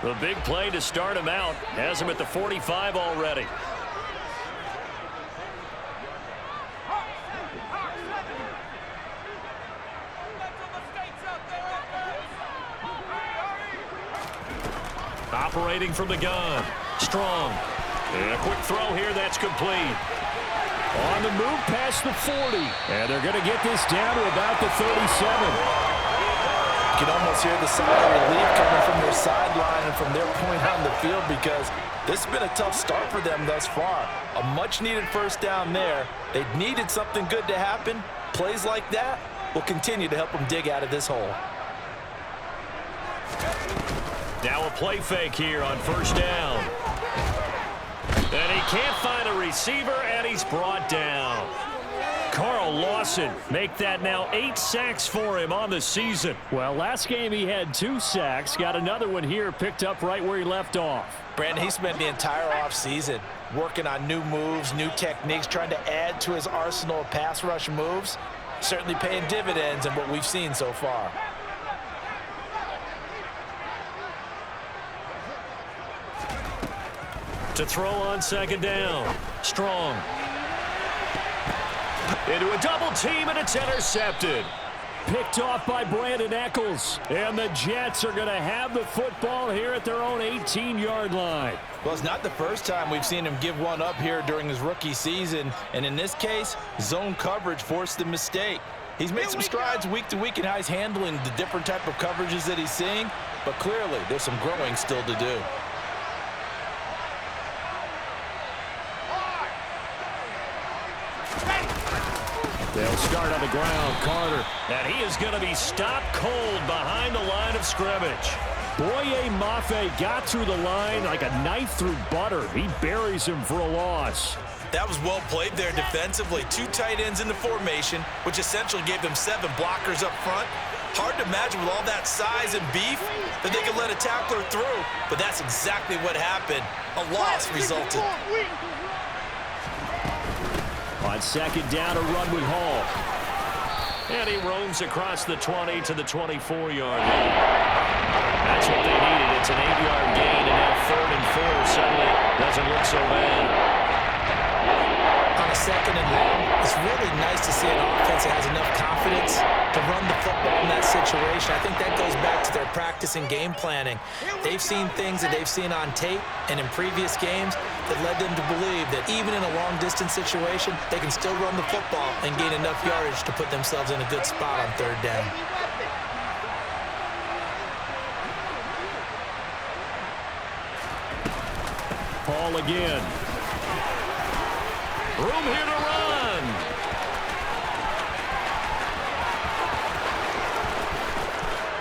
The big play to start him out has him at the 45 already. Operating from the gun. Strong. And a quick throw here that's complete. On the move past the 40. And they're going to get this down to about the 37. You can almost hear the sigh of relief coming from their sideline and from their point on the field, because this has been a tough start for them thus far. A much-needed first down there. They needed something good to happen. Plays like that will continue to help them dig out of this hole. Now a play fake here on first down. And he can't find a receiver, and he's brought down. Carl Lawson make that now 8 sacks for him on the season. Well, last game he had 2 sacks. Got another one here picked up right where he left off. Brandon, he spent the entire offseason working on new moves, new techniques, trying to add to his arsenal of pass rush moves. Certainly paying dividends in what we've seen so far. To throw on second down. Strong. Into a double team, and it's intercepted. Picked off by Brandon Eccles. And the Jets are going to have the football here at their own 18-yard line. Well, it's not the first time we've seen him give one up here during his rookie season. And in this case, zone coverage forced the mistake. He's made some strides week to week in how he's handling the different type of coverages that he's seeing. But clearly, there's some growing still to do. They'll start on the ground. Carter. And he is going to be stopped cold behind the line of scrimmage. Boye Mafe got through the line like a knife through butter. He buries him for a loss. That was well played there defensively. 2 tight ends in the formation, which essentially gave them 7 blockers up front. Hard to imagine with all that size and beef that they could let a tackler through. But that's exactly what happened. A loss resulted. On second down, a run with Hall. And he roams across the 20 to the 24-yard line. That's what they needed. It's an 8-yard gain, and now 3rd and 4 suddenly doesn't look so bad. On a second and long, it's really nice to see an offense that has enough confidence to run the football in that situation. I think that goes back to their practice and game planning. They've seen things that they've seen on tape and in previous games that led them to believe that even in a long-distance situation, they can still run the football and gain enough yardage to put themselves in a good spot on 3rd down. Paul again. Room here to run.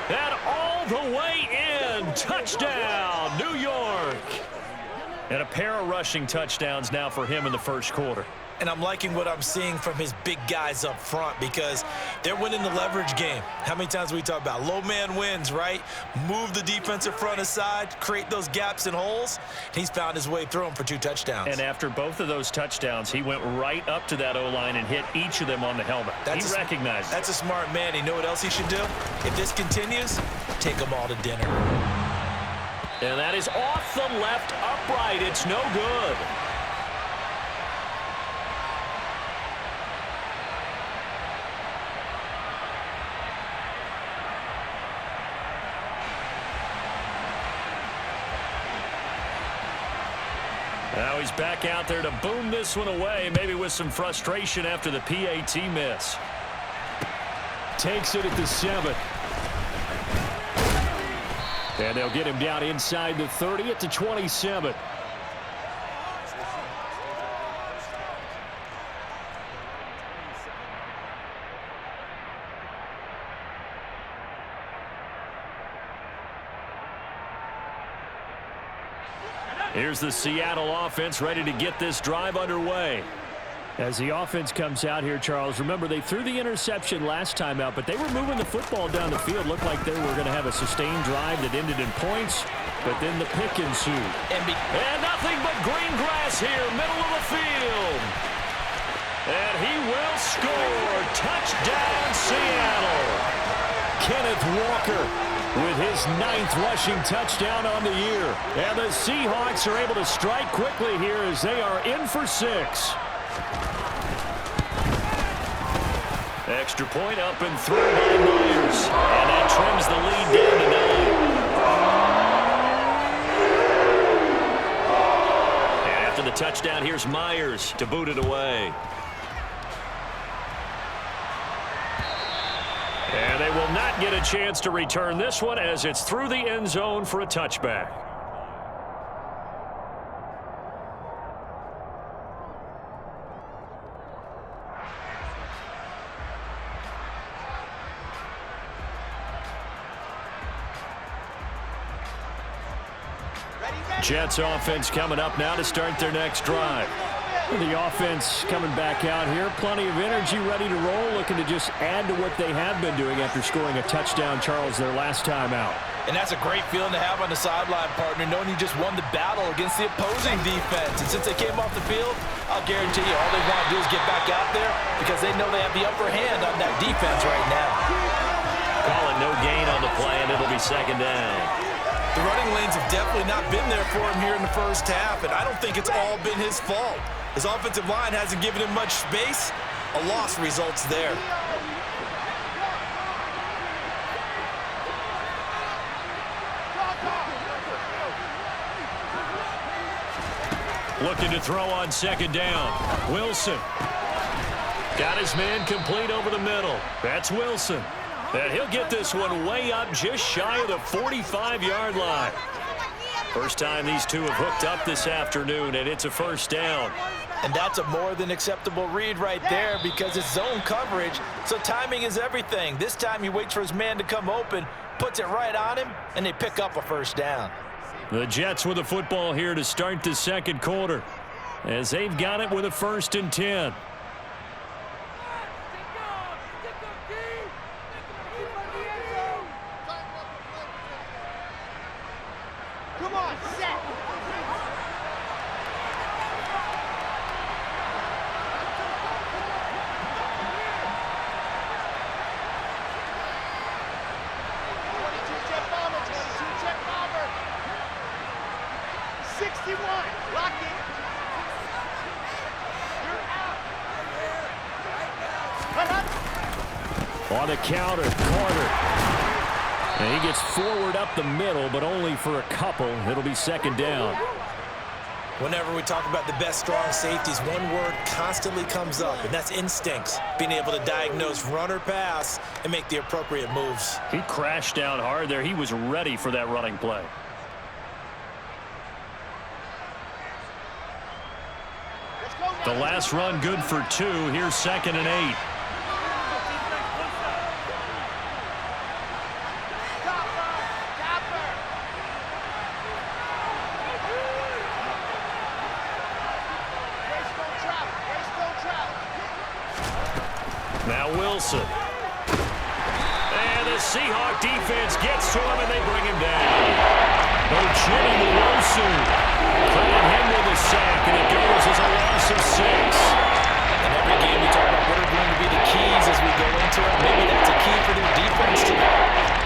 And all the way in. Touchdown, New York. And a pair of rushing touchdowns now for him in the first quarter. And I'm liking what I'm seeing from his big guys up front, because they're winning the leverage game. How many times we talk about low man wins, right? Move the defensive front aside, create those gaps and holes. He's found his way through them for 2 touchdowns. And after both of those touchdowns, he went right up to that O-line and hit each of them on the helmet. He recognized it. That's a smart man. You know what else he should do? If this continues, take them all to dinner. And that is off the left upright. It's no good. Now he's back out there to boom this one away, maybe with some frustration after the PAT miss. Takes it at the 7. And they'll get him down inside the 30 at the 27. Here's the Seattle offense ready to get this drive underway. As the offense comes out here, Charles, remember they threw the interception last time out, but they were moving the football down the field. Looked like they were going to have a sustained drive that ended in points, but then the pick ensued. And nothing but green grass here, middle of the field. And he will score. Touchdown, Seattle. Kenneth Walker with his 9th rushing touchdown on the year. And the Seahawks are able to strike quickly here as they are in for 6. Extra point up and through by Myers. And that trims the lead down to 9. And after the touchdown, here's Myers to boot it away. And they will not get a chance to return this one as it's through the end zone for a touchback. Jets offense coming up now to start their next drive. The offense coming back out here. Plenty of energy, ready to roll, looking to just add to what they have been doing after scoring a touchdown, Charles, their last time out. And that's a great feeling to have on the sideline, partner, knowing you just won the battle against the opposing defense. And since they came off the field, I'll guarantee you all they want to do is get back out there because they know they have the upper hand on that defense right now. Call it no gain on the play, and it'll be 2nd down. The running lanes have definitely not been there for him here in the first half, and I don't think it's all been his fault. His offensive line hasn't given him much space. A loss results there. Looking to throw on 2nd down. Wilson. Got his man complete over the middle. That's Wilson. And he'll get this one way up just shy of the 45-yard line. First time these two have hooked up this afternoon, and it's a 1st down. And that's a more than acceptable read right there because it's zone coverage, so timing is everything. This time he waits for his man to come open, puts it right on him, and they pick up a 1st down. The Jets with the football here to start the 2nd quarter as they've got it with a 1st and 10. Come on, set. Jet bomber, 22 jet bomber. 61, lock it. You're out. On the counter, Carter. And he gets forward up the middle, but only for a couple. It'll be 2nd down. Whenever we talk about the best strong safeties, one word constantly comes up, and that's instincts. Being able to diagnose run or pass and make the appropriate moves. He crashed down hard there. He was ready for that running play. The last run good for 2. Here's 2nd and 8. Now Wilson. And the Seahawk defense gets to him, and they bring him down. Piccio20 credit him with a sack, and it goes as a loss of 6. In every game we talk about what are going to be the keys as we go into it. Maybe that's a key for their defense today.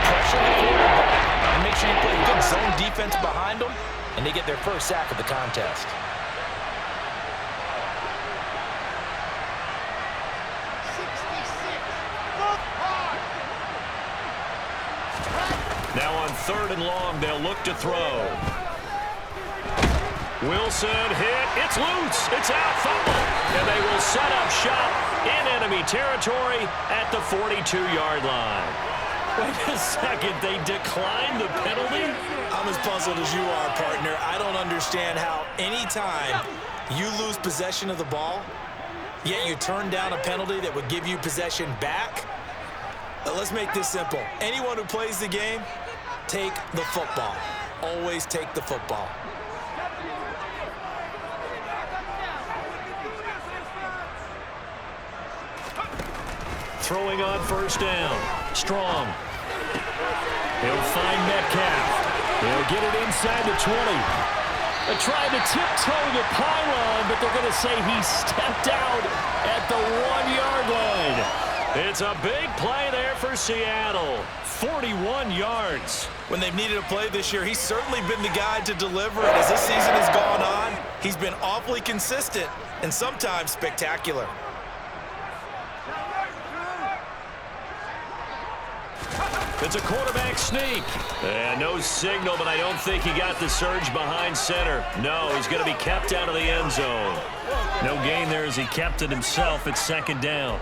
Pressure the quarterback and make sure you play good zone defense behind them, and they get their first sack of the contest. Now on 3rd and long, they'll look to throw. Wilson hit. It's loose. It's out. Fumble. And they will set up shop in enemy territory at the 42-yard line. Wait a second. They declined the penalty? I'm as puzzled as you are, partner. I don't understand how any time you lose possession of the ball, yet you turn down a penalty that would give you possession back. Let's make this simple. Anyone who plays the game, take the football. Always take the football. Throwing on 1st down. Strong. He'll find Metcalf. He'll get it inside the 20. They tried to tiptoe the pylon, but they're going to say he stepped out at the 1-yard line. It's a big play there for Seattle. 41 yards. When they've needed a play this year, he's certainly been the guy to deliver. And as this season has gone on, he's been awfully consistent and sometimes spectacular. It's a quarterback sneak. And no signal, but I don't think he got the surge behind center. No, he's going to be kept out of the end zone. No gain there as he kept it himself at second down.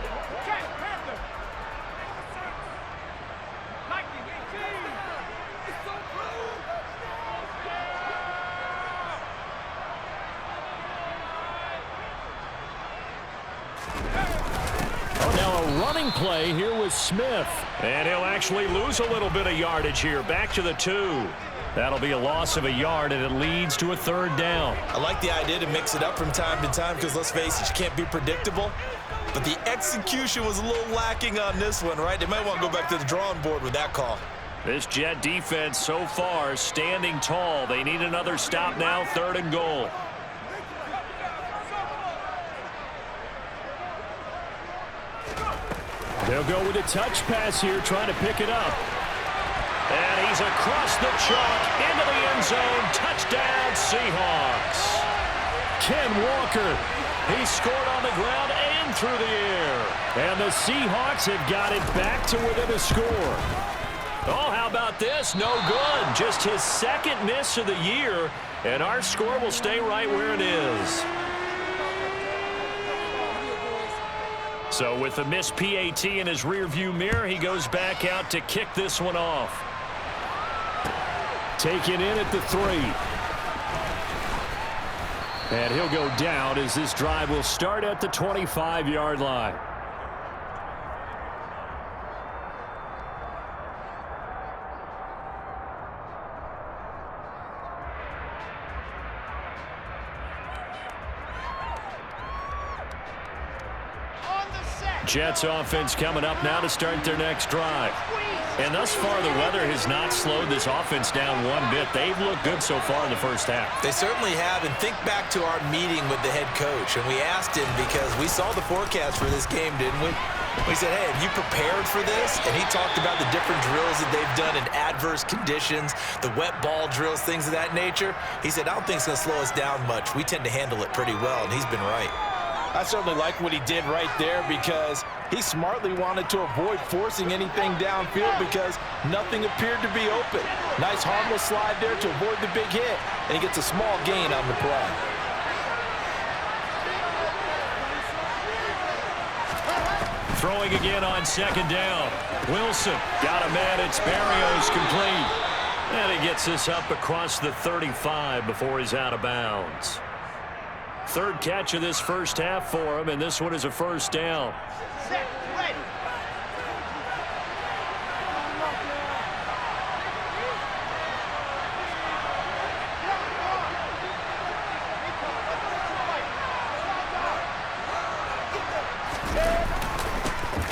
Play here with Smith, and he'll actually lose a little bit of yardage here. Back to the 2. That'll be a loss of a yard, and it leads to a third down. I like the idea to mix it up from time to time because, let's face it, you can't be predictable. But the execution was a little lacking on this one, right? They might want to go back to the drawing board with that call. This Jet defense so far standing tall. They need another stop now, 3rd and goal. They'll go with a touch pass here, trying to pick it up. And he's across the chalk, into the end zone. Touchdown, Seahawks. Ken Walker, he scored on the ground and through the air. And the Seahawks have got it back to within a score. Oh, how about this? No good. Just his 2nd miss of the year, and our score will stay right where it is. So with the missed PAT in his rearview mirror, he goes back out to kick this one off. Taken in at the 3. And he'll go down as this drive will start at the 25-yard line. Jets offense coming up now to start their next drive. And thus far, the weather has not slowed this offense down one bit. They've looked good so far in the first half. They certainly have. And think back to our meeting with the head coach. And we asked him because we saw the forecast for this game, didn't we? We said, hey, have you prepared for this? And he talked about the different drills that they've done in adverse conditions, the wet ball drills, things of that nature. He said, I don't think it's going to slow us down much. We tend to handle it pretty well, and he's been right. I certainly like what he did right there because he smartly wanted to avoid forcing anything downfield because nothing appeared to be open. Nice harmless slide there to avoid the big hit, and he gets a small gain on the play. Throwing again on 2nd down. Wilson got a man. It's Barrios complete. And he gets this up across the 35 before he's out of bounds. 3rd catch of this first half for him, and this one is a first down. Set, ready.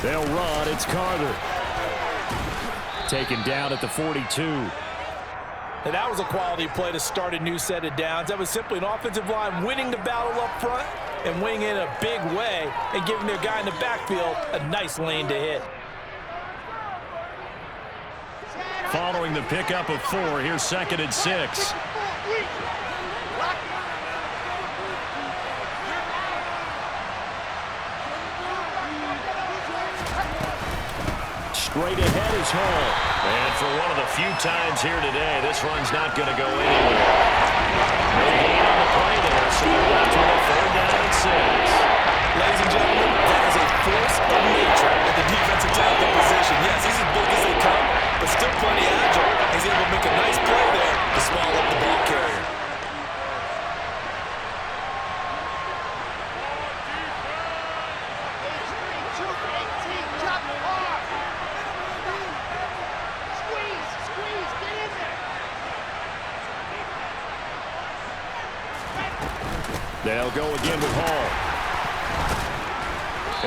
They'll run. It's Carter. Taken down at the 42. And that was a quality play to start a new set of downs. That was simply an offensive line winning the battle up front and winning in a big way and giving their guy in the backfield a nice lane to hit. Following the pickup of 4, here's 2nd and 6. Straight ahead is Hall. And for one of the few times here today, this run's not going to go anywhere. No gain on the play there, so they're left with a 3rd down and 6. Ladies and gentlemen, that is a force of nature at the defensive tackle position. Yes, he's as big as they come, but still plenty agile. He's able to make a nice play there to small up the ball carrier. They'll go again with Hall.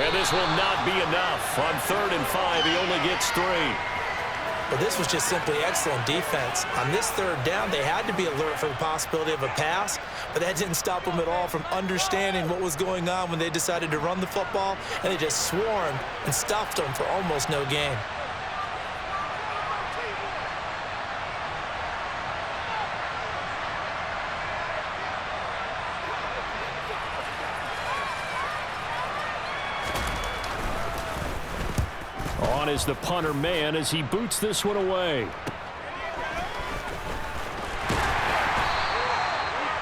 And this will not be enough. On 3rd and 5, he only gets 3. Well, this was just simply excellent defense. On this third down, they had to be alert for the possibility of a pass, but that didn't stop them at all from understanding what was going on when they decided to run the football, and they just swarmed and stuffed them for almost no gain. On is the punter man as he boots this one away.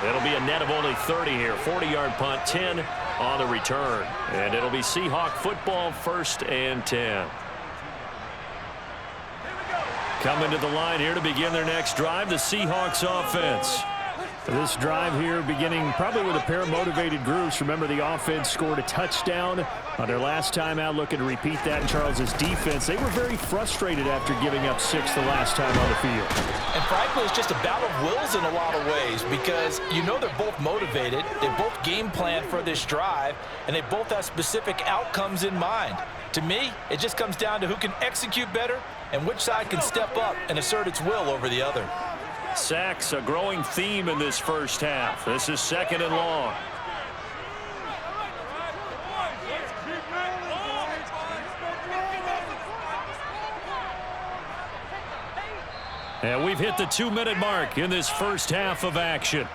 It'll be a net of only 30 here. 40-yard punt, 10 on the return. And it'll be Seahawk football, 1st and 10. Coming to the line here to begin their next drive, the Seahawks offense. This drive here beginning probably with a pair of motivated groups. Remember, the offense scored a touchdown on their last time out, looking to repeat that in Charles's defense. They were very frustrated after giving up 6 the last time on the field. And frankly, it's just a battle of wills in a lot of ways because you know they're both motivated. They both game plan for this drive, and they both have specific outcomes in mind. To me, it just comes down to who can execute better and which side can step up and assert its will over the other. Sacks, a growing theme in this first half. This is 2nd and long. And we've hit the 2-minute mark in this first half of action.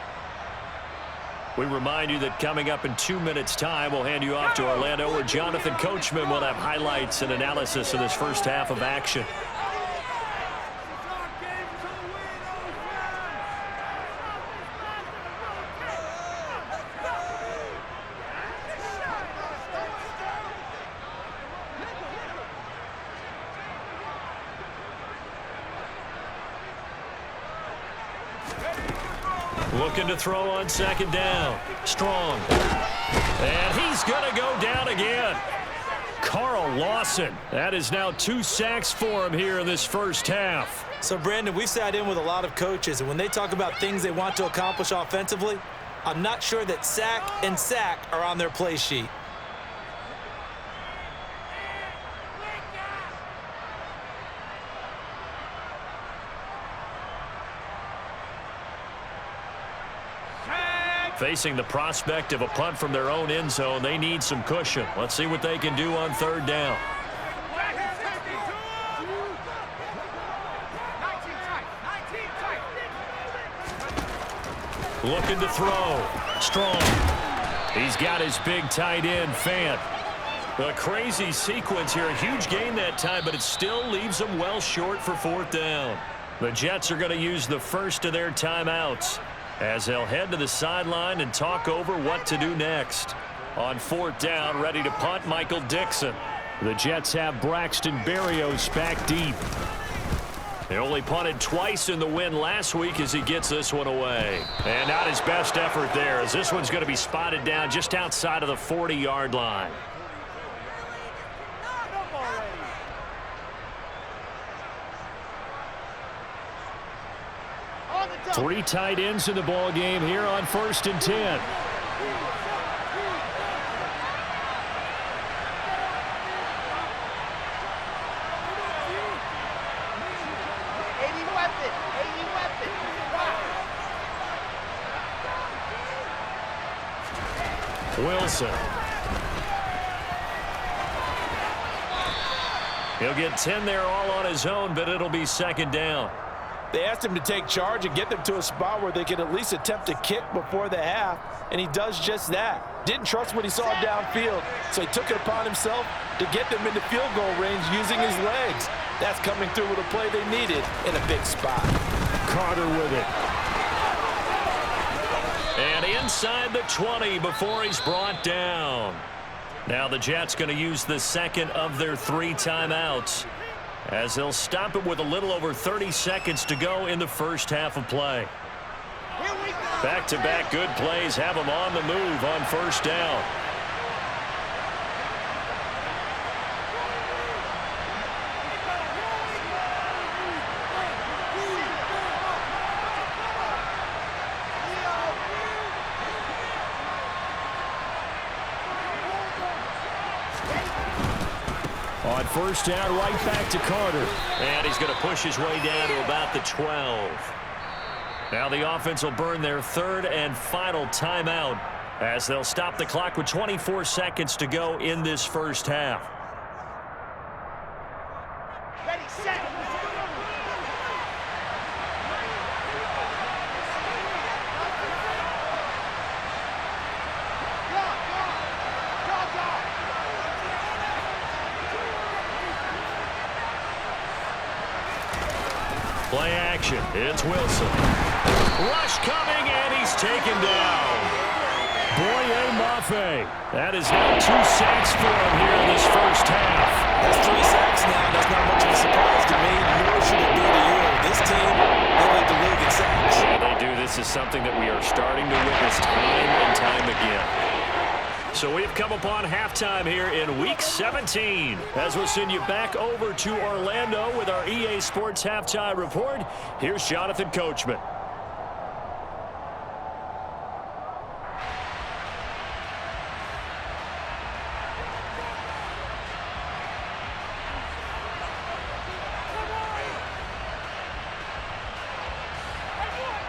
We remind you that coming up in 2 minutes' time, we'll hand you off to Orlando, where Jonathan Coachman will have highlights and analysis of this first half of action. Looking to throw on 2nd down. Strong. And he's going to go down again. Carl Lawson. That is now 2 sacks for him here in this first half. So, Brandon, we sat in with a lot of coaches, and when they talk about things they want to accomplish offensively, I'm not sure that sack and sack are on their play sheet. Facing the prospect of a punt from their own end zone, they need some cushion. Let's see what they can do on 3rd down. Looking to throw. Strong. He's got his big tight end, Fant. A crazy sequence here. A huge gain that time, but it still leaves them well short for 4th down. The Jets are going to use the first of their timeouts as they'll head to the sideline and talk over what to do next. On 4th down, ready to punt, Michael Dixon. The Jets have Braxton Berrios back deep. They only punted twice in the win last week as he gets this one away. And not his best effort there, as this one's going to be spotted down just outside of the 40-yard line. Three tight ends in the ball game here on 1st and 10. Wilson. He'll get 10 there all on his own, but it'll be 2nd down. They asked him to take charge and get them to a spot where they could at least attempt a kick before the half, and he does just that. Didn't trust what he saw downfield, so he took it upon himself to get them into field goal range using his legs. That's coming through with a play they needed in a big spot. Carter with it. And inside the 20 before he's brought down. Now the Jets going to use the 2nd of their 3 timeouts, as they'll stop it with a little over 30 seconds to go in the first half of play. Back-to-back good plays have them on the move on 1st down. On first down, right back to Carter. And he's going to push his way down to about the 12. Now the offense will burn their third and final timeout as they'll stop the clock with 24 seconds to go in this first half. Ready, set. Play action. It's Wilson. Rush coming, and he's taken down. Boye Mafe. That is now 2 sacks for him here in this first half. That's 3 sacks now. That's not much of a surprise to me, nor should it be to you. This team, they lead the league in sacks. Yeah, they do. This is something that we are starting to witness time and time again. So we've come upon halftime here in Week 17. As we'll send you back over to Orlando with our EA Sports Halftime Report, here's Jonathan Coachman.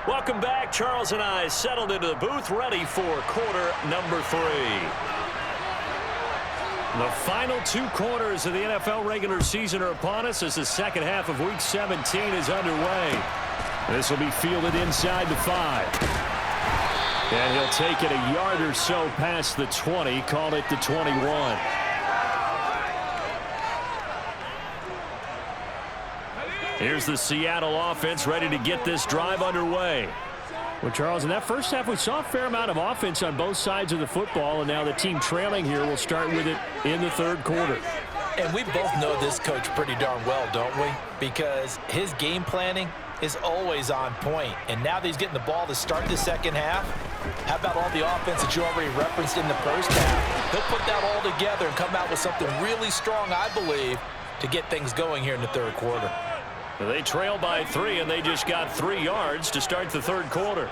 Welcome back. Charles and I settled into the booth, ready for quarter number 3. The final 2 quarters of the NFL regular season are upon us as the second half of Week 17 is underway. This will be fielded inside the 5. And he'll take it a yard or so past the 20, call it the 21. Here's the Seattle offense ready to get this drive underway. Well, Charles, in that first half, we saw a fair amount of offense on both sides of the football, and now the team trailing here will start with it in the third quarter. And we both know this coach pretty darn well, don't we? Because his game planning is always on point. And now that he's getting the ball to start the second half, how about all the offense that you already referenced in the first half? He'll put that all together and come out with something really strong, I believe, to get things going here in the third quarter. They trail by 3, and they just got 3 yards to start the third quarter.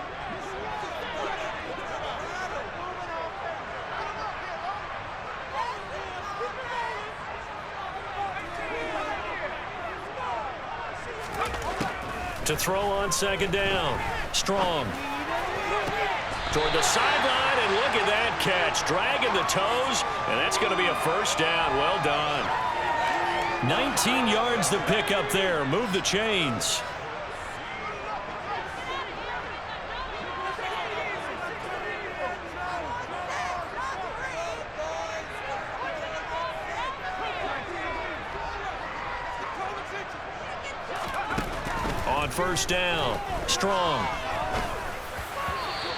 To throw on second down. Strong. Toward the sideline, and look at that catch. Dragging the toes, and that's going to be a first down. Well done. 19 yards to pick up there. Move the chains. On first down, Strong.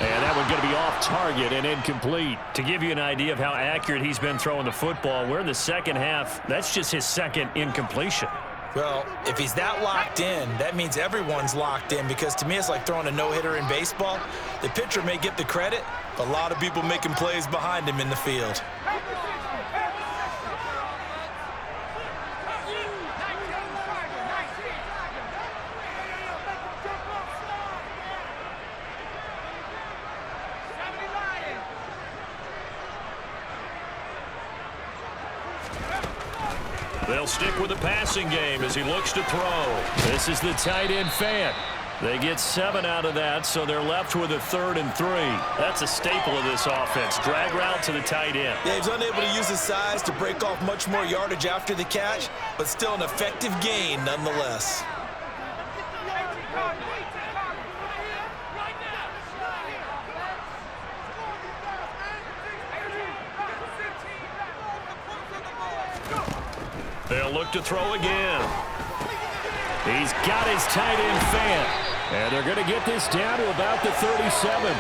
And that one's going to be off target and incomplete. To give you an idea of how accurate he's been throwing the football, we're in the second half. That's just his second incompletion. Well, if he's that locked in, that means everyone's locked in, because to me it's like throwing a no-hitter in baseball. The pitcher may get the credit, but a lot of people making plays behind him in the field. They'll stick with the passing game as he looks to throw. This is the tight end Fant. They get 7 out of that, so they're left with a 3rd and 3. That's a staple of this offense. Drag route to the tight end. Yeah, he's unable to use his size to break off much more yardage after the catch, but still an effective gain nonetheless. They'll look to throw again. He's got his tight end Fant. And they're going to get this down to about the 37.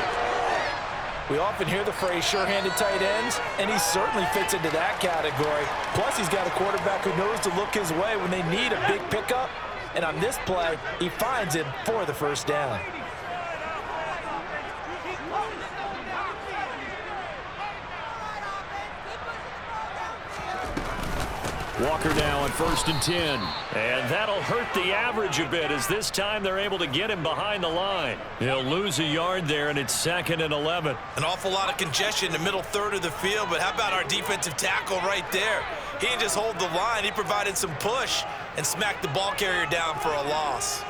We often hear the phrase sure-handed tight ends, and he certainly fits into that category. Plus, he's got a quarterback who knows to look his way when they need a big pickup. And on this play, he finds it for the first down. Walker now on 1st and 10. And that'll hurt the average a bit as this time they're able to get him behind the line. He'll lose a yard there, and it's 2nd and 11. An awful lot of congestion in the middle third of the field, but how about our defensive tackle right there? He didn't just hold the line. He provided some push and smacked the ball carrier down for a loss.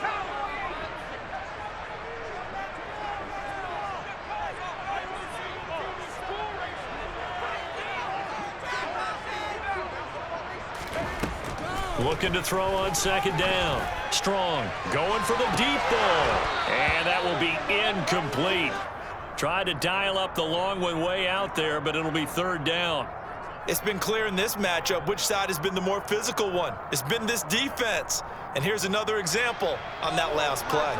Looking to throw on second down. Strong going for the deep ball. And that will be incomplete. Tried to dial up the long one way out there, but it'll be third down. It's been clear in this matchup which side has been the more physical one. It's been this defense. And here's another example on that last play.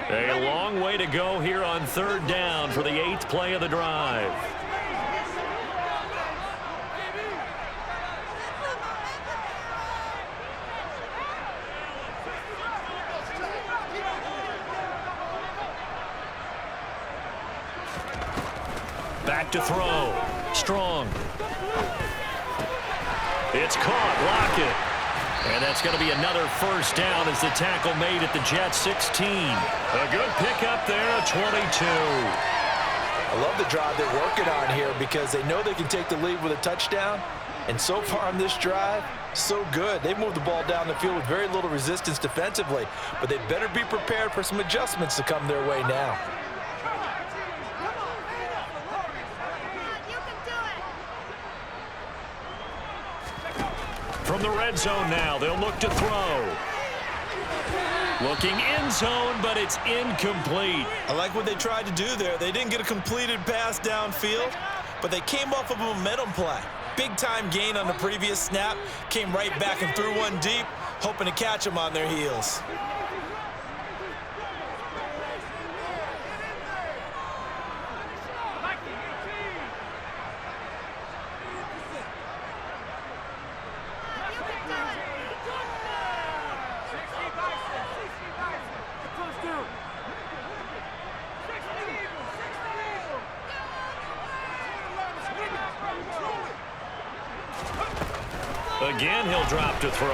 A long way to go here on third down for the 8th play of the drive. Back to throw. Strong. It's caught. Lockett. And that's going to be another first down as the tackle made at the Jets 16. A good pickup there at 22. I love the drive they're working on here because they know they can take the lead with a touchdown. And so far on this drive, so good. They've moved the ball down the field with very little resistance defensively, but they better be prepared for some adjustments to come their way now. From the red zone now, they'll look to throw. Looking end zone, but it's incomplete. I like what they tried to do there. They didn't get a completed pass downfield, but they came off of a momentum play. Big-time gain on the previous snap, came right back and threw one deep, hoping to catch them on their heels. Again, he'll drop to throw.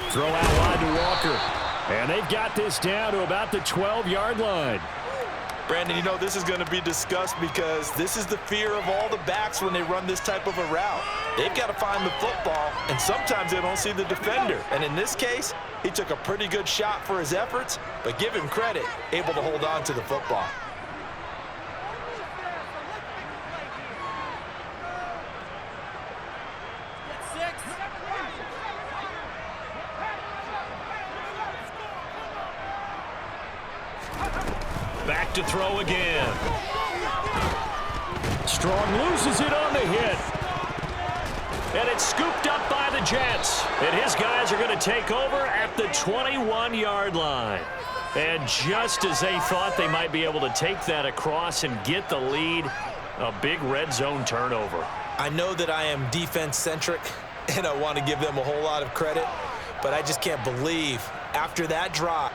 Throw out wide to Walker. And they've got this down to about the 12-yard line. Brandon, you know, this is going to be discussed because this is the fear of all the backs when they run this type of a route. They've got to find the football, and sometimes they don't see the defender. And in this case, he took a pretty good shot for his efforts, but give him credit, able to hold on to the football. Back to throw again. Strong loses it on the hit. And it's scooped up by the Jets. And his guys are going to take over at the 21-yard line. And just as they thought they might be able to take that across and get the lead, a big red zone turnover. I know that I am defense-centric, and I want to give them a whole lot of credit, but I just can't believe after that drop,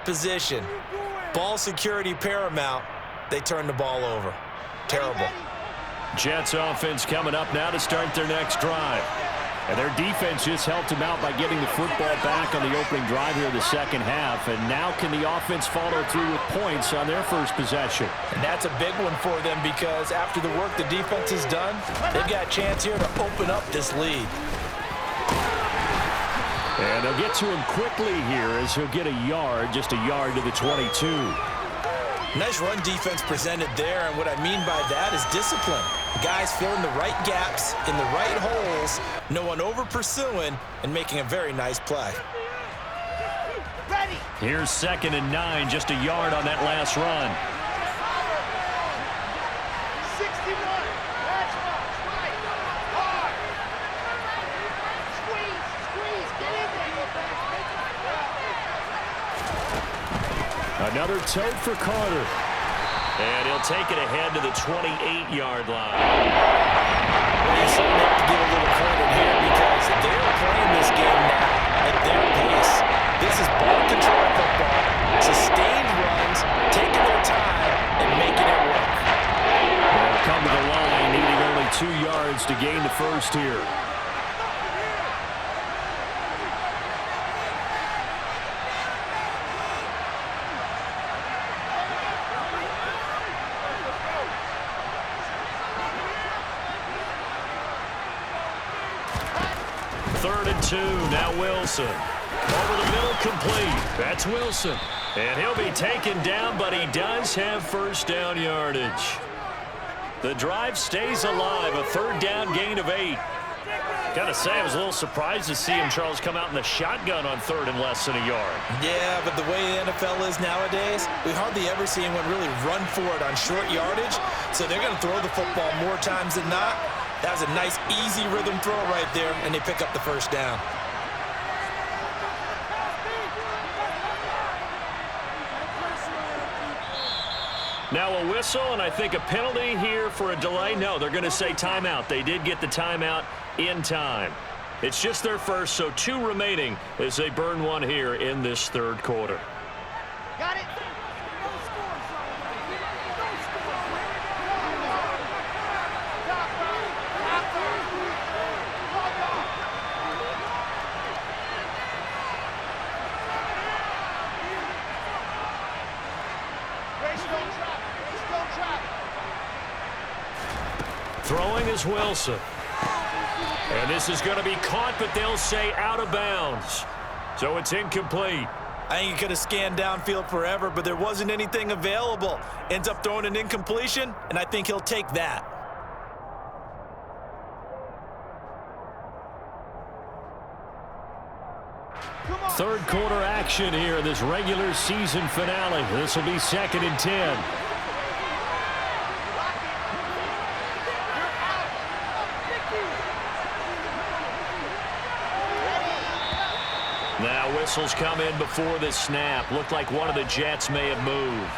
position, ball security paramount, they turn the ball over. Terrible. Jets offense coming up now to start their next drive. And their defense just helped them out by getting the football back on the opening drive here in the second half. And now can the offense follow through with points on their first possession? And that's a big one for them because after the work the defense has done, they've got a chance here to open up this lead. And they'll get to him quickly here as he'll get a yard, just a yard to the 22. Nice run defense presented there, and what I mean by that is discipline. Guys filling the right gaps in the right holes, no one over-pursuing, and making a very nice play. Ready. Here's 2nd and 9, just a yard on that last run. 61. That's right. Another tote for Carter. And he'll take it ahead to the 28-yard line. You certainly have to give a little credit here because they're playing this game now at their pace. This is ball control football, sustained runs, taking their time, and making it work. They'll come to the line, needing only 2 yards to gain the first here. Third and 2, now Wilson. Over the middle, complete. That's Wilson. And he'll be taken down, but he does have first down yardage. The drive stays alive, a third down gain of 8. Gotta say, I was a little surprised to see him, Charles, come out in the shotgun on third and less than a yard. Yeah, but the way the NFL is nowadays, we hardly ever see anyone really run for it on short yardage. So they're going to throw the football more times than not. That was a nice, easy rhythm throw right there, and they pick up the first down. Now a whistle, and I think a penalty here for a delay. No, they're going to say timeout. They did get the timeout in time. It's just their first, so 2 remaining as they burn one here in this third quarter. Got it. Throwing is Wilson. And this is going to be caught, but they'll say out of bounds. So it's incomplete. I think he could have scanned downfield forever, but there wasn't anything available. Ends up throwing an incompletion, and I think he'll take that. Third quarter action here in this regular season finale. This will be 2nd and 10. Now whistles come in before the snap. Looked like one of the Jets may have moved.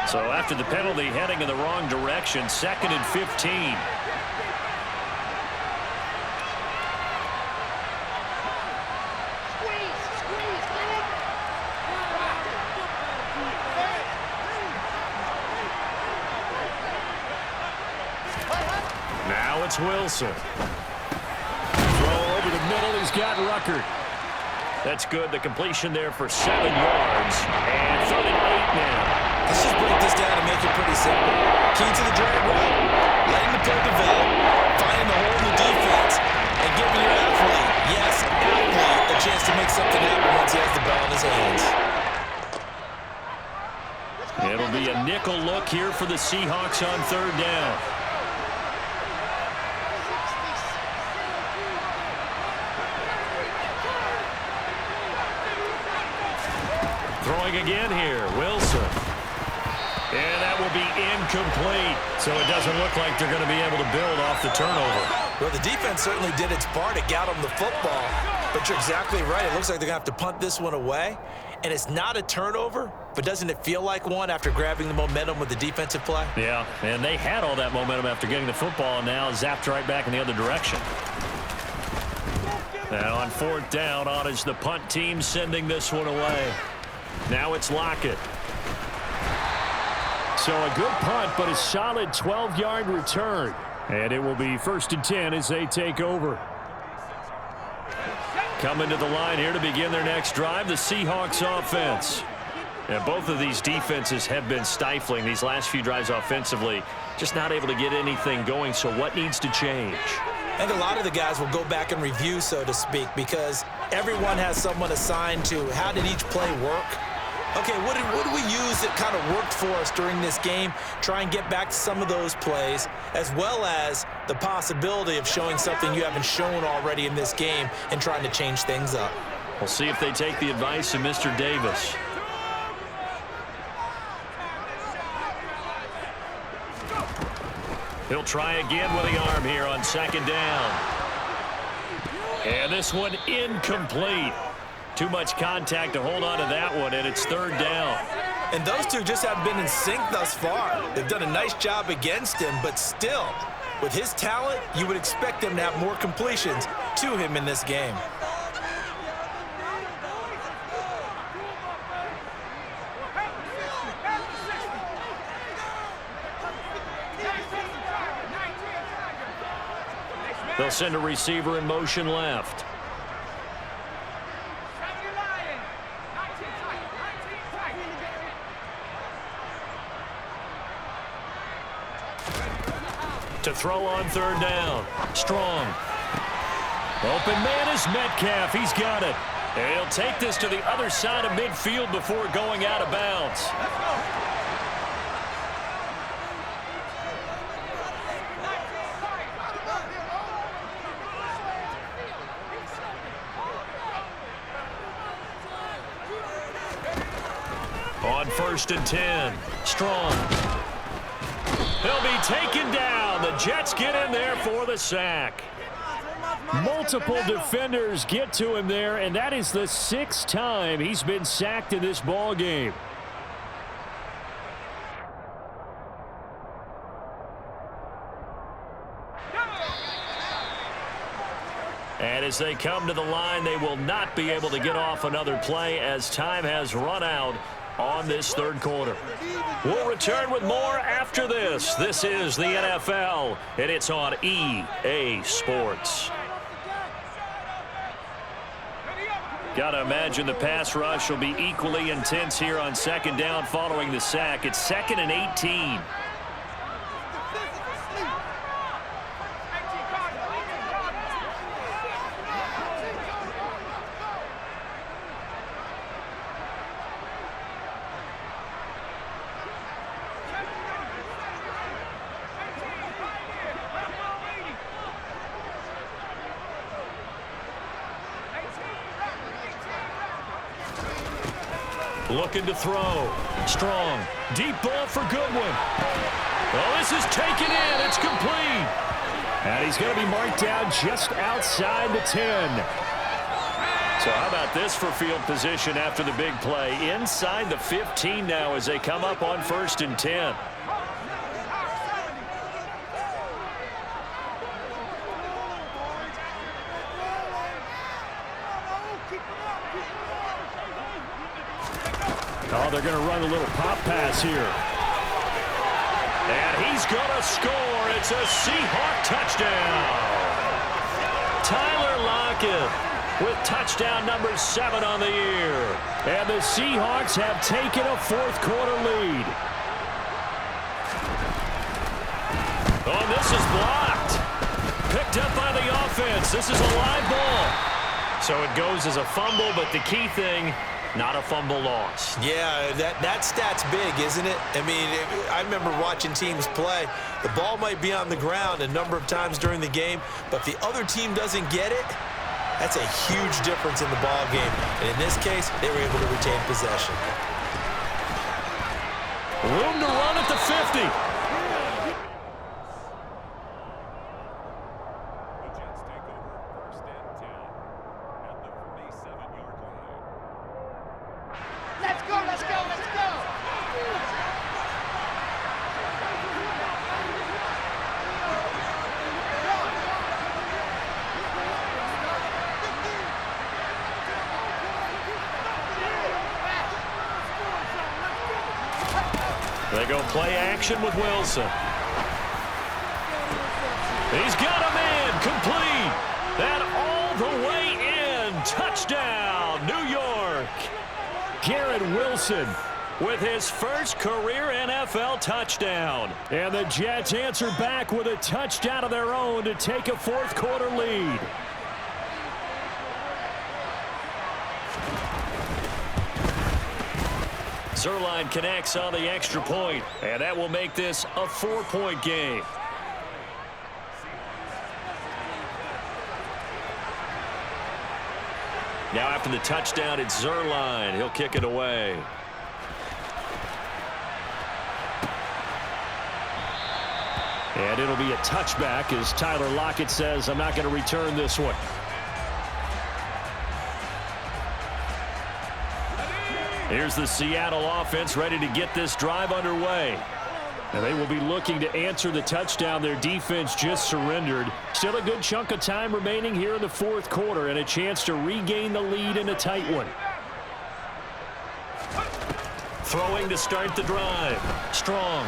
So after the penalty, heading in the wrong direction, 2nd and 15. Now it's Wilson. Throw over the middle. He's got Ruckert. That's good. The completion there for 7 yards. And 3rd and 8 now. Let's just break this down and make it pretty simple. Key to the drag route, letting the play develop, finding the hole in the defense, and giving your athlete, yes, athlete, a chance to make something happen once he has the ball in his hands. It'll be a nickel look here for the Seahawks on 3rd down. Throwing again here, Wilson. And that will be incomplete. So it doesn't look like they're going to be able to build off the turnover. Well, the defense certainly did its part to get them the football. But you're exactly right. It looks like they're going to have to punt this one away. And it's not a turnover, but doesn't it feel like one after grabbing the momentum with the defensive play? Yeah, and they had all that momentum after getting the football, and now zapped right back in the other direction. Now on 4th down, on is the punt team sending this one away. Now it's Lockett. So a good punt, but a solid 12-yard return. And it will be 1st and 10 as they take over. Coming to the line here to begin their next drive, the Seahawks offense. And both of these defenses have been stifling these last few drives offensively. Just not able to get anything going, so what needs to change? I think a lot of the guys will go back and review, so to speak, because everyone has someone assigned to how did each play work. Okay, what did we use that kind of worked for us during this game? Try and get back to some of those plays, as well as the possibility of showing something you haven't shown already in this game and trying to change things up. We'll see if they take the advice of Mr. Davis. He'll try again with the arm here on second down. And this one incomplete. Too much contact to hold on to that one, and it's third down. And those two just haven't been in sync thus far. They've done a nice job against him, but still, with his talent, you would expect him to have more completions to him in this game. They'll send a receiver in motion left. To throw on third down. Strong. Open man is Metcalf. He's got it. And he'll take this to the other side of midfield before going out of bounds. On 1st and 10. Strong. He'll be taken down. The Jets get in there for the sack. Multiple defenders get to him there, and that is the 6th time he's been sacked in this ball game. And as they come to the line, they will not be able to get off another play as time has run out on this third quarter. We'll return with more after this. This is the NFL, and it's on EA Sports. Got to imagine the pass rush will be equally intense here on second down following the sack. It's 2nd and 18. Looking to throw. Strong. Deep ball for Goodwin. Oh, this is taken in. It's complete. And he's going to be marked down just outside the 10. So how about this for field position after the big play? Inside the 15 now as they come up on 1st and 10. Oh, they're going to run a little pop pass here. And he's going to score. It's a Seahawk touchdown. Tyler Lockett with touchdown number 7 on the year. And the Seahawks have taken a 4th quarter lead. Oh, and this is blocked. Picked up by the offense. This is a live ball. So it goes as a fumble, but the key thing, not a fumble loss. Yeah, that stat's big, isn't it? I mean, I remember watching teams play. The ball might be on the ground a number of times during the game, but if the other team doesn't get it, that's a huge difference in the ball game. And in this case, they were able to retain possession. Room to run at the 50. They go play action with Wilson. He's got him in, complete. And all the way in. Touchdown, New York. Garrett Wilson with his first career NFL touchdown. And the Jets answer back with a touchdown of their own to take a 4th quarter lead. Zerline connects on the extra point, and that will make this a 4-point game. Now after the touchdown, it's Zerline. He'll kick it away. And it'll be a touchback as Tyler Lockett says, I'm not going to return this one. Here's the Seattle offense ready to get this drive underway. And they will be looking to answer the touchdown their defense just surrendered. Still a good chunk of time remaining here in the fourth quarter and a chance to regain the lead in a tight one. Throwing to start the drive. Strong.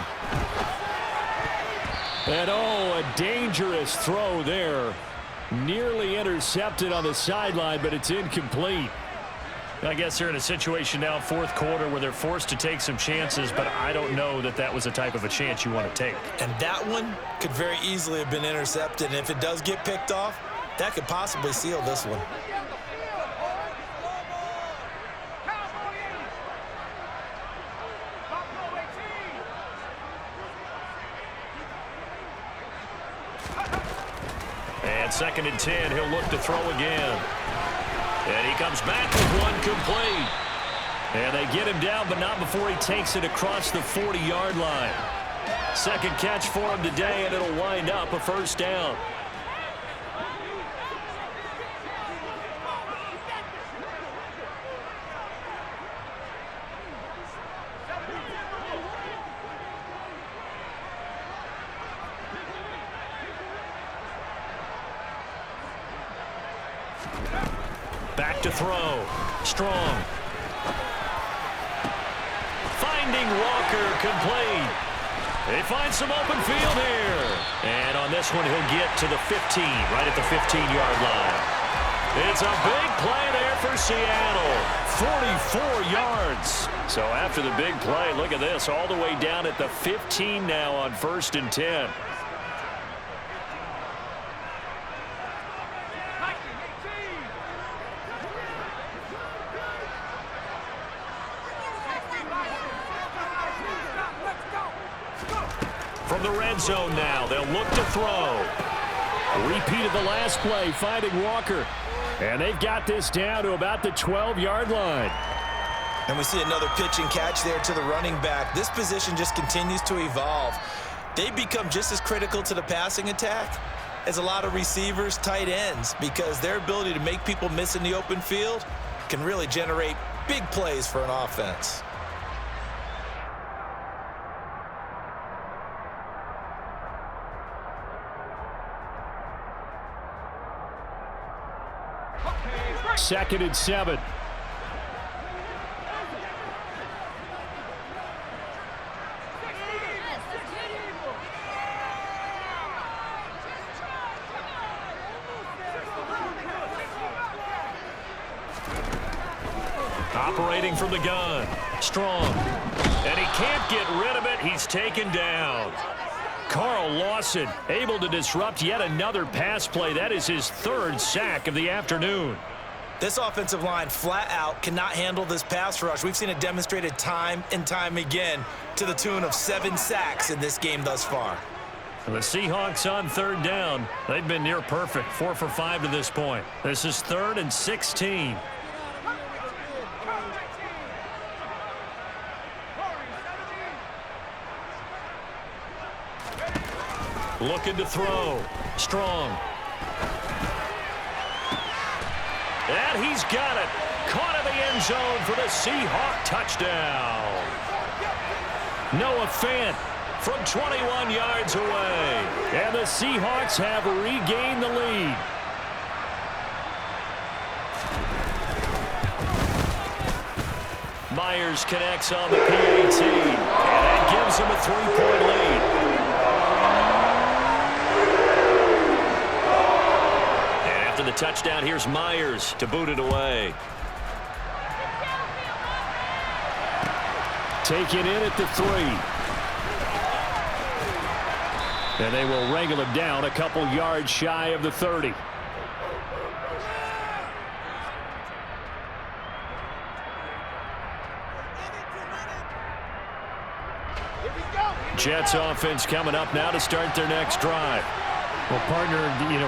And oh, a dangerous throw there. Nearly intercepted on the sideline, but it's incomplete. I guess they're in a situation now, fourth quarter, where they're forced to take some chances, but I don't know that that was the type of a chance you want to take. And that one could very easily have been intercepted, and if it does get picked off, that could possibly seal this one. And 2nd and 10, he'll look to throw again. And he comes back with one complete. And they get him down, but not before he takes it across the 40-yard line. Second catch for him today, and it'll wind up a first down. Back to throw. Strong. Finding Walker, complete. They find some open field here. And on this one, he'll get to the 15, right at the 15-yard line. It's a big play there for Seattle. 44 yards. So after the big play, look at this, all the way down at the 15 now on 1st and 10. From the red zone now, they'll look to throw. Repeat of the last play, finding Walker. And they've got this down to about the 12-yard line. And we see another pitch and catch there to the running back. This position just continues to evolve. They become just as critical to the passing attack as a lot of receivers, tight ends, because their ability to make people miss in the open field can really generate big plays for an offense. Second and 7. Operating from the gun. Strong. And he can't get rid of it. He's taken down. Carl Lawson able to disrupt yet another pass play. That is his 3rd sack of the afternoon. This offensive line flat out cannot handle this pass rush. We've seen it demonstrated time and time again to the tune of 7 sacks in this game thus far. The Seahawks on 3rd down. They've been near perfect, 4 for 5 to this point. This is 3rd and 16. Looking to throw. Strong. And he's got it. Caught in the end zone for the Seahawk touchdown. Noah Fant from 21 yards away. And the Seahawks have regained the lead. Myers connects on the PAT. And that gives him a 3-point lead. The touchdown, here's Myers to boot it away. Taken in at the 3. And they will wrangle him down a couple yards shy of the 30. Jets offense coming up now to start their next drive. Well, partner,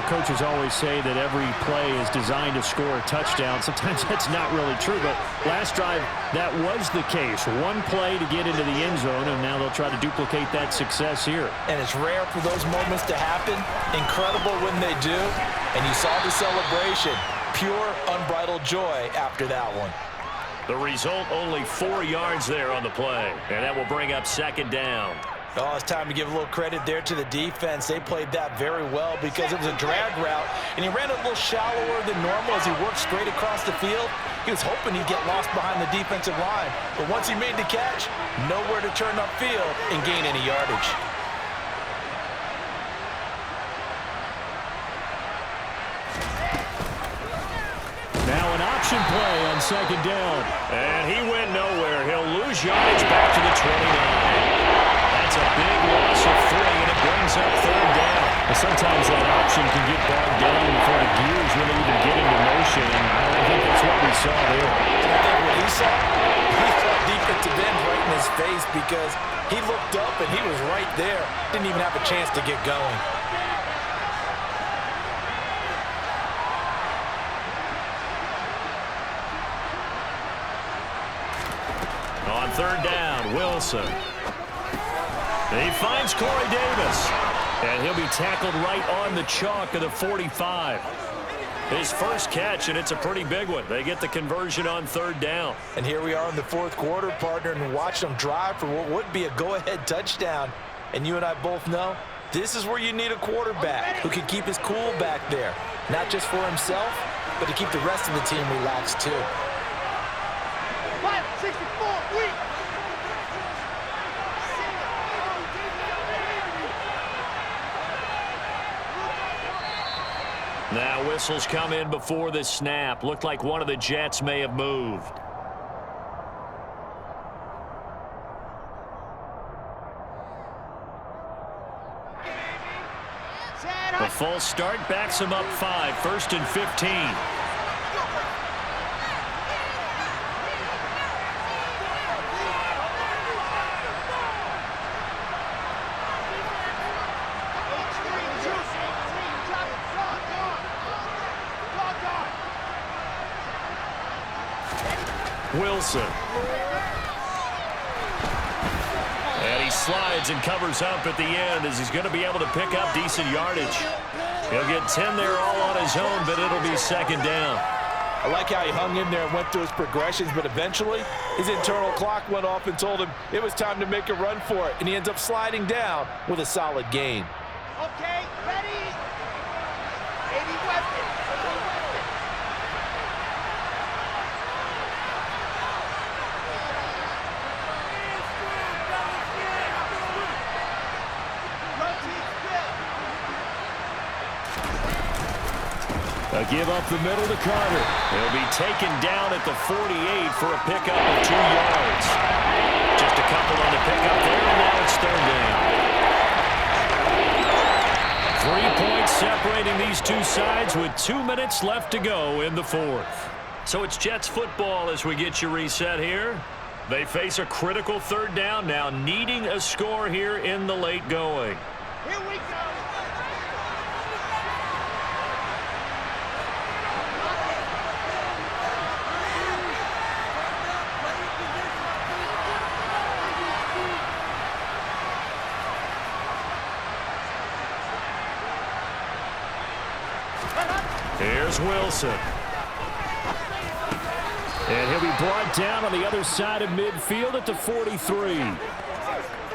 coaches always say that every play is designed to score a touchdown. Sometimes that's not really true, but last drive, that was the case. One play to get into the end zone, and now they'll try to duplicate that success here. And it's rare for those moments to happen. Incredible when they do. And you saw the celebration. Pure, unbridled joy after that one. The result, only 4 yards there on the play, and that will bring up second down. Oh, it's time to give a little credit there to the defense. They played that very well because it was a drag route, and he ran a little shallower than normal as he worked straight across the field. He was hoping he'd get lost behind the defensive line, but once he made the catch, nowhere to turn upfield and gain any yardage. Now an option play on second down. And he went nowhere. He'll lose yardage back to the 29. That's a big loss of 3, and it brings up third down. Well, sometimes that option can get bogged down before the gears really even get into motion, and I think that's what we saw there. I think what he saw defensive end right in his face because he looked up and he was right there. Didn't even have a chance to get going. On third down, Wilson. He finds Corey Davis. And he'll be tackled right on the chalk of the 45. His first catch, and it's a pretty big one. They get the conversion on third down. And here we are in the fourth quarter, partner, and watch them drive for what would be a go-ahead touchdown. And you and I both know this is where you need a quarterback who can keep his cool back there. Not just for himself, but to keep the rest of the team relaxed too. 564 week. Now whistles come in before the snap. Looked like one of the Jets may have moved. The false start backs him up 5, 1st and 15. Wilson. And he slides and covers up at the end as he's going to be able to pick up decent yardage. He'll get 10 there all on his own, but it'll be second down. I like how he hung in there and went through his progressions, but eventually his internal clock went off and told him it was time to make a run for it, and he ends up sliding down with a solid gain. Okay, ready? 80 weapons. A give up the middle to Carter. He'll be taken down at the 48 for a pickup of 2 yards. Just a couple on the pickup there, and now it's third down. 3 points separating these two sides with 2 minutes left to go in the fourth. So it's Jets football as we get you reset here. They face a critical third down now, needing a score here in the late going. Here we go. Here's Wilson. And he'll be brought down on the other side of midfield at the 43.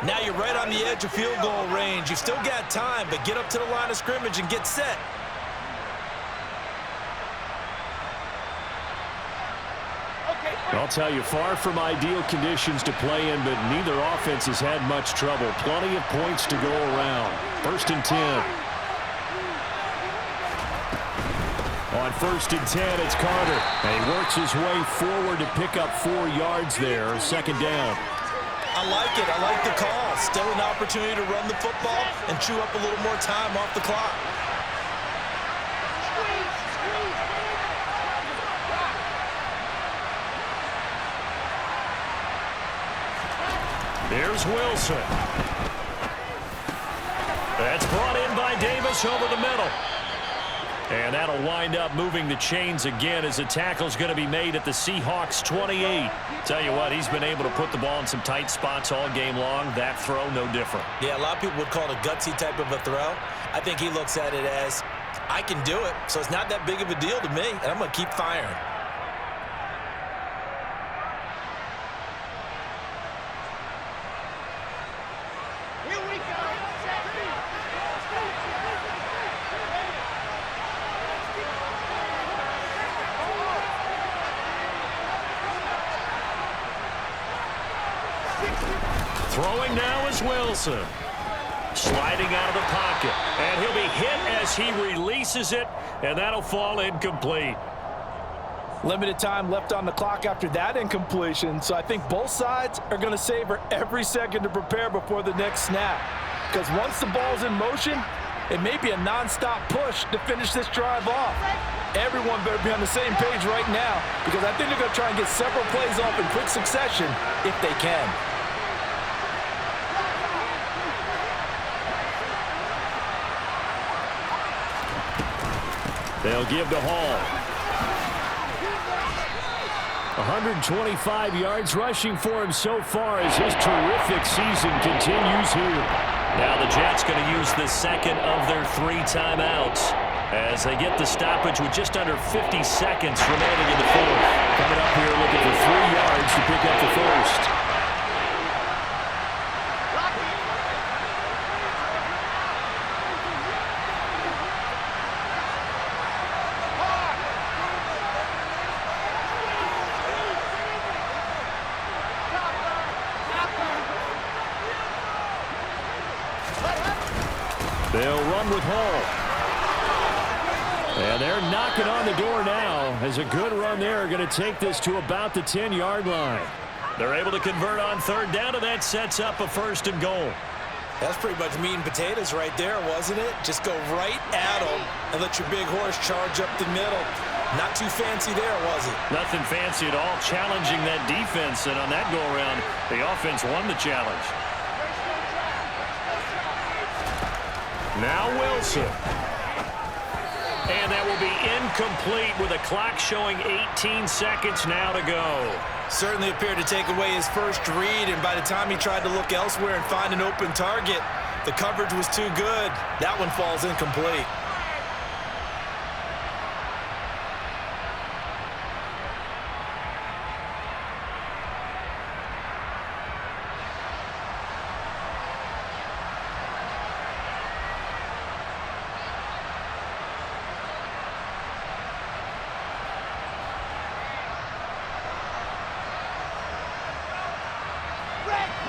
Now you're right on the edge of field goal range. You still got time, but get up to the line of scrimmage and get set. I'll tell you, far from ideal conditions to play in, but neither offense has had much trouble. Plenty of points to go around. 1st and 10. On 1st and 10, it's Carter. And he works his way forward to pick up 4 yards there. Second down. I like it. I like the call. Still an opportunity to run the football and chew up a little more time off the clock. There's Wilson. That's brought in by Davis over the middle. And that'll wind up moving the chains again as the tackle's going to be made at the Seahawks 28. Tell you what, he's been able to put the ball in some tight spots all game long. That throw, no different. Yeah, a lot of people would call it a gutsy type of a throw. I think he looks at it as, I can do it, so it's not that big of a deal to me, and I'm going to keep firing. Here we go. Throwing now is Wilson. Sliding out of the pocket. And he'll be hit as he releases it, and that'll fall incomplete. Limited time left on the clock after that incompletion, so I think both sides are going to savor every second to prepare before the next snap. Because once the ball's in motion, it may be a non-stop push to finish this drive off. Everyone better be on the same page right now, because I think they're going to try and get several plays off in quick succession if they can. They'll give to Hall. 125 yards rushing for him so far as his terrific season continues here. Now the Jets going to use the second of their 3 timeouts as they get the stoppage with just under 50 seconds remaining in the fourth. Coming up here looking for 3 yards to pick up the first. They'll run with Hall. And they're knocking on the door now as a good run there going to take this to about the 10-yard line. They're able to convert on third down, and that sets up a 1st and goal. That's pretty much meat and potatoes right there, wasn't it? Just go right at them and let your big horse charge up the middle. Not too fancy there, was it? Nothing fancy at all, challenging that defense, and on that go-around, the offense won the challenge. Now Wilson. And that will be incomplete with a clock showing 18 seconds now to go. Certainly appeared to take away his first read, and by the time he tried to look elsewhere and find an open target, the coverage was too good. That one falls incomplete.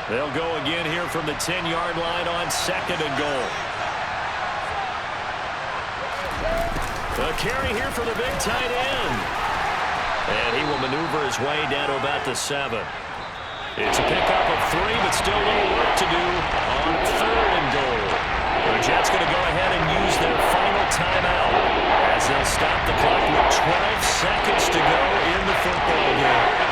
They'll go again here from the 10-yard line on 2nd and goal. A carry here for the big tight end. And he will maneuver his way down to about the 7. It's a pickup of 3, but still a little work to do on 3rd and goal. The Jets going to go ahead and use their final timeout as they'll stop the clock with 12 seconds to go in the football game.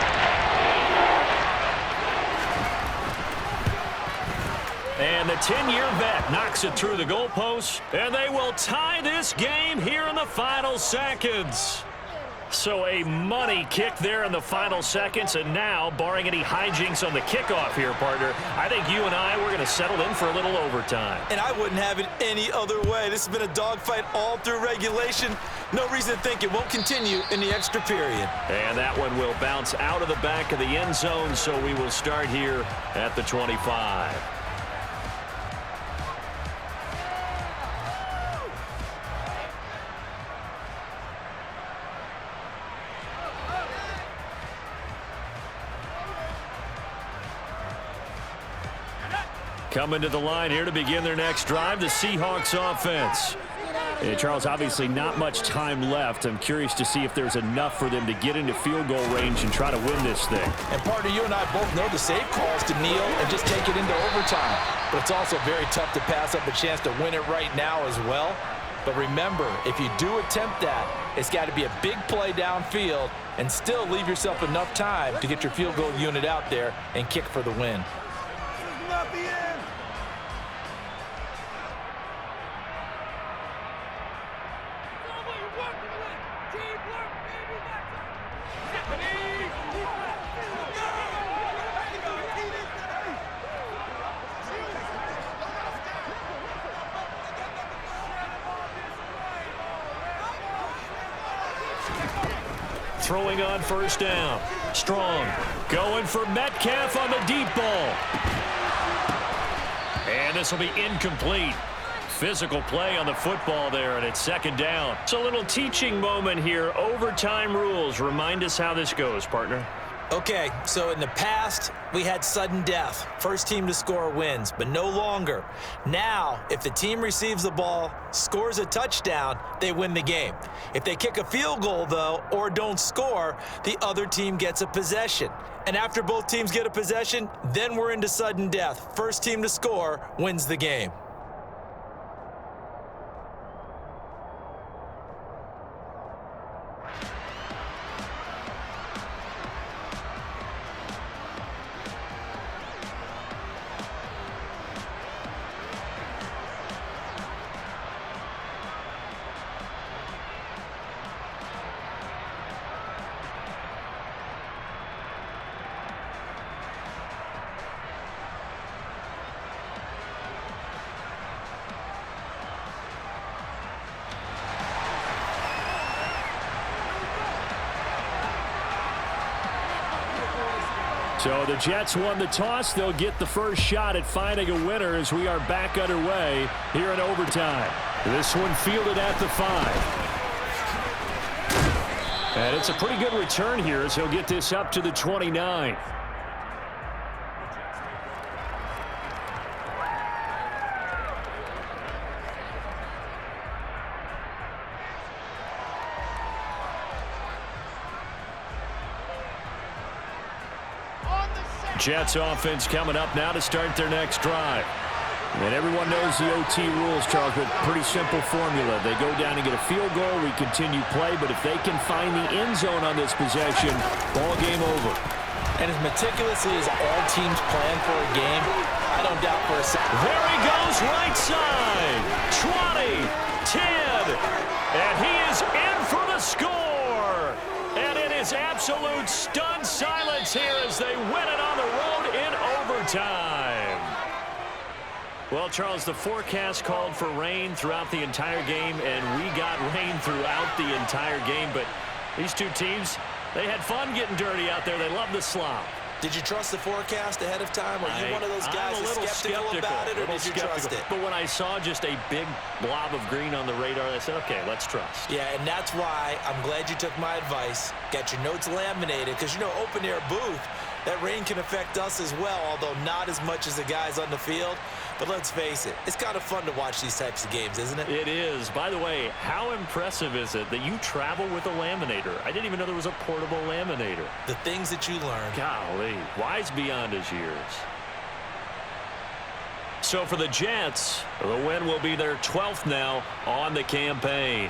And the 10-year vet knocks it through the goalpost, and they will tie this game here in the final seconds. So a money kick there in the final seconds, and now, barring any hijinks on the kickoff here, partner, I think you and I, we're going to settle in for a little overtime. And I wouldn't have it any other way. This has been a dogfight all through regulation. No reason to think it won't continue in the extra period. And that one will bounce out of the back of the end zone, so we will start here at the 25. Coming to the line here to begin their next drive, the Seahawks offense. And Charles, obviously not much time left. I'm curious to see if there's enough for them to get into field goal range and try to win this thing. And partner, you and I both know the safe calls to kneel and just take it into overtime. But it's also very tough to pass up a chance to win it right now as well. But remember, if you do attempt that, it's got to be a big play downfield and still leave yourself enough time to get your field goal unit out there and kick for the win. throwing on first down. Strong going for Metcalf on the deep ball. And this will be incomplete. Physical play on the football there, and it's second down. It's a little teaching moment here. Overtime rules. Remind us how this goes, partner. Okay, so in the past, we had sudden death. First team to score wins, but no longer. Now, if the team receives the ball, scores a touchdown, they win the game. If they kick a field goal, though, or don't score, the other team gets a possession. And after both teams get a possession, then we're into sudden death. First team to score wins the game. So the Jets won the toss. They'll get the first shot at finding a winner as we are back underway here in overtime. This one fielded at the 5. And it's a pretty good return here as he'll get this up to the 29. Jets offense coming up now to start their next drive. And everyone knows the OT rules, Charles, but pretty simple formula. They go down and get a field goal, we continue play, but if they can find the end zone on this possession, ball game over. And as meticulously as all teams plan for a game, I don't doubt for a second. There he goes, right side. 20, 10, and he is in for the score. And it is absolute stunned silence here as they win it on the road in overtime. Well, Charles, the forecast called for rain throughout the entire game, and we got rain throughout the entire game. But these two teams, they had fun getting dirty out there. They love the slop. Did you trust the forecast ahead of time? Are you one of those guys that's skeptical about it, or did you trust it? But when I saw just a big blob of green on the radar, I said, okay, let's trust. Yeah, and that's why I'm glad you took my advice. Got your notes laminated, because, you know, open-air booth, that rain can affect us as well, although not as much as the guys on the field. But let's face it, it's kind of fun to watch these types of games, isn't it? It is. By the way, how impressive is it that you travel with a laminator? I didn't even know there was a portable laminator. The things that you learn. Golly, wise beyond his years. So for the Jets, the win will be their 12th now on the campaign.